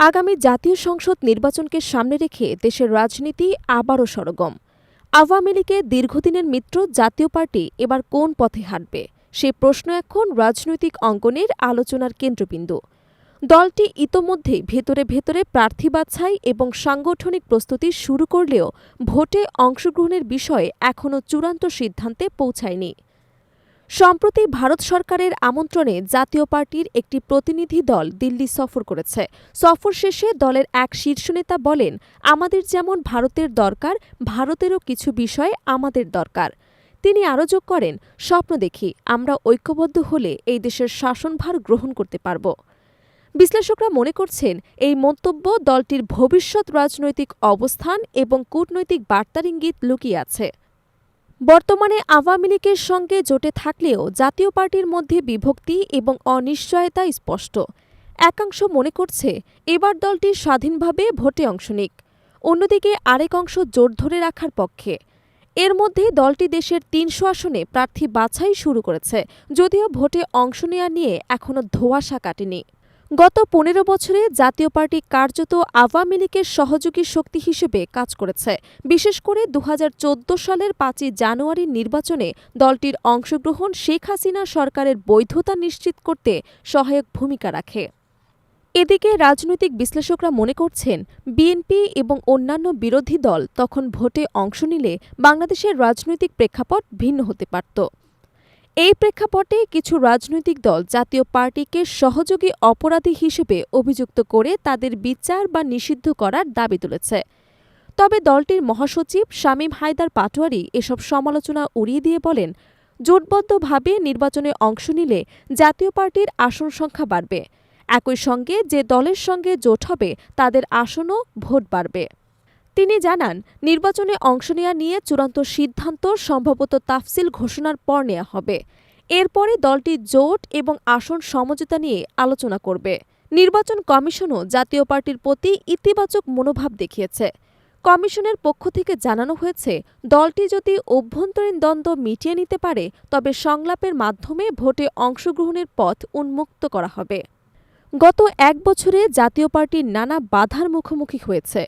আগামী জাতীয় সংসদ নির্বাচনকে সামনে রেখে দেশের রাজনীতি আবারও সরগরম। আওয়ামী লীগের দীর্ঘদিনের মিত্র জাতীয় পার্টি এবার কোন পথে হাঁটবে, সে প্রশ্ন এখন রাজনৈতিক অঙ্গনের আলোচনার কেন্দ্রবিন্দু। দলটি ইতোমধ্যেই ভেতরে ভেতরে প্রার্থী বাছাই এবং সাংগঠনিক প্রস্তুতি শুরু করলেও ভোটে অংশগ্রহণের বিষয়ে এখনও চূড়ান্ত সিদ্ধান্তে পৌঁছায়নি। সম্প্রতি ভারত সরকারের আমন্ত্রণে জাতীয় পার্টির একটি প্রতিনিধি দল দিল্লি সফর করেছে। সফর শেষে দলের এক শীর্ষ নেতা বলেন, আমাদের যেমন ভারতের দরকার, ভারতেরও কিছু বিষয় আমাদের দরকার। তিনি আরও যোগ করেন, স্বপ্ন দেখি আমরা ঐক্যবদ্ধ হলে এই দেশের শাসনভার গ্রহণ করতে পারব। বিশ্লেষকরা মনে করছেন, এই মন্তব্য দলটির ভবিষ্যৎ রাজনৈতিক অবস্থান এবং কূটনৈতিক বার্তার ইঙ্গিত লুকিয়ে আছে। বর্তমানে আওয়ামী লীগের সঙ্গে জোটে থাকলেও জাতীয় পার্টির মধ্যে বিভক্তি এবং অনিশ্চয়তা স্পষ্ট। একাংশ মনে করছে এবার দলটি স্বাধীনভাবে ভোটে অংশ নিক, অন্যদিকে আরেক অংশ জোট ধরে রাখার পক্ষে। এর মধ্যে দলটি দেশের ৩০০ আসনে প্রার্থী বাছাই শুরু করেছে, যদিও ভোটে অংশ নেওয়া নিয়ে এখনও ধোঁয়াশা কাটেনি। গত ১৫ বছরে জাতীয় পার্টি কার্যত আওয়ামী লীগের সহযোগী শক্তি হিসেবে কাজ করেছে। বিশেষ করে ২০১৪ সালের ৫ই জানুয়ারির নির্বাচনে দলটির অংশগ্রহণ শেখ হাসিনা সরকারের বৈধতা নিশ্চিত করতে সহায়ক ভূমিকা রাখে। এদিকে রাজনৈতিক বিশ্লেষকরা মনে করছেন, বিএনপি এবং অন্যান্য বিরোধী দল তখন ভোটে অংশ নিলে বাংলাদেশের রাজনৈতিক প্রেক্ষাপট ভিন্ন হতে পারত। এই প্রেক্ষাপটে কিছু রাজনৈতিক দল জাতীয় পার্টিকে সহযোগী অপরাধী হিসেবে অভিযুক্ত করে তাদের বিচার বা নিষিদ্ধ করার দাবি তুলেছে। তবে দলটির মহাসচিব শামীম হায়দার পাটোয়ারী এসব সমালোচনা উড়িয়ে দিয়ে বলেন, জোটবদ্ধভাবে নির্বাচনে অংশ নিলে জাতীয় পার্টির আসন সংখ্যা বাড়বে, একই সঙ্গে যে দলের সঙ্গে জোট হবে তাদের আসনও ভোট বাড়বে। তিনি জানান, নির্বাচনে অংশ নেওয়া নিয়ে চূড়ান্ত সিদ্ধান্ত সম্ভবত তাফসিল ঘোষণার পর নেওয়া হবে। এরপরে দলটি জোট এবং আসন সমঝোতা নিয়ে আলোচনা করবে। নির্বাচন কমিশনও জাতীয় পার্টির প্রতি ইতিবাচক মনোভাব দেখিয়েছে। কমিশনের পক্ষ থেকে জানানো হয়েছে, দলটি যদি অভ্যন্তরীণ দ্বন্দ্ব মিটিয়ে নিতে পারে তবে সংলাপের মাধ্যমে ভোটে অংশগ্রহণের পথ উন্মুক্ত করা হবে। গত এক বছরে জাতীয় পার্টি নানা বাধার মুখোমুখি হয়েছে।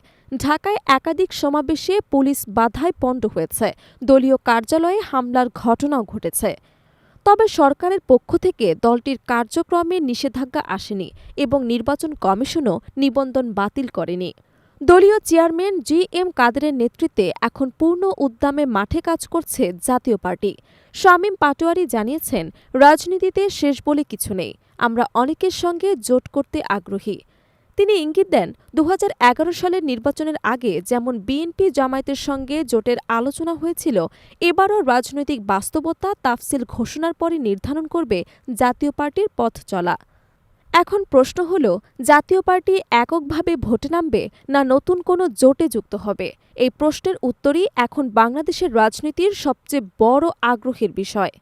ঢাকায় একাধিক সমাবেশে পুলিশ বাধায় পণ্ড হয়েছে, দলীয় কার্যালয়ে হামলার ঘটনাও ঘটেছে। তবে সরকারের পক্ষ থেকে দলটির কার্যক্রমে নিষেধাজ্ঞা আসেনি এবং নির্বাচন কমিশনও নিবন্ধন বাতিল করেনি। দলীয় চেয়ারম্যান জি এম কাদেরের নেতৃত্বে এখন পূর্ণ উদ্যমে মাঠে কাজ করছে জাতীয় পার্টি। শামীম পাটোয়ারী জানিয়েছেন, রাজনীতিতে শেষ বলে কিছু নেই, আমরা অনেকের সঙ্গে জোট করতে আগ্রহী। তিনি ইঙ্গিত দেন, ২০১১ সালের নির্বাচনের আগে যেমন বিএনপি জামায়াতের সঙ্গে জোটের আলোচনা হয়েছিল, এবারও রাজনৈতিক বাস্তবতা তাফসিল ঘোষণার পরই নির্ধারণ করবে জাতীয় পার্টির পথ চলা। এখন প্রশ্ন হল, জাতীয় পার্টি এককভাবে ভোটে নামবে না নতুন কোনো জোটে যুক্ত হবে? এই প্রশ্নের উত্তরই এখন বাংলাদেশের রাজনীতির সবচেয়ে বড় আগ্রহের বিষয়।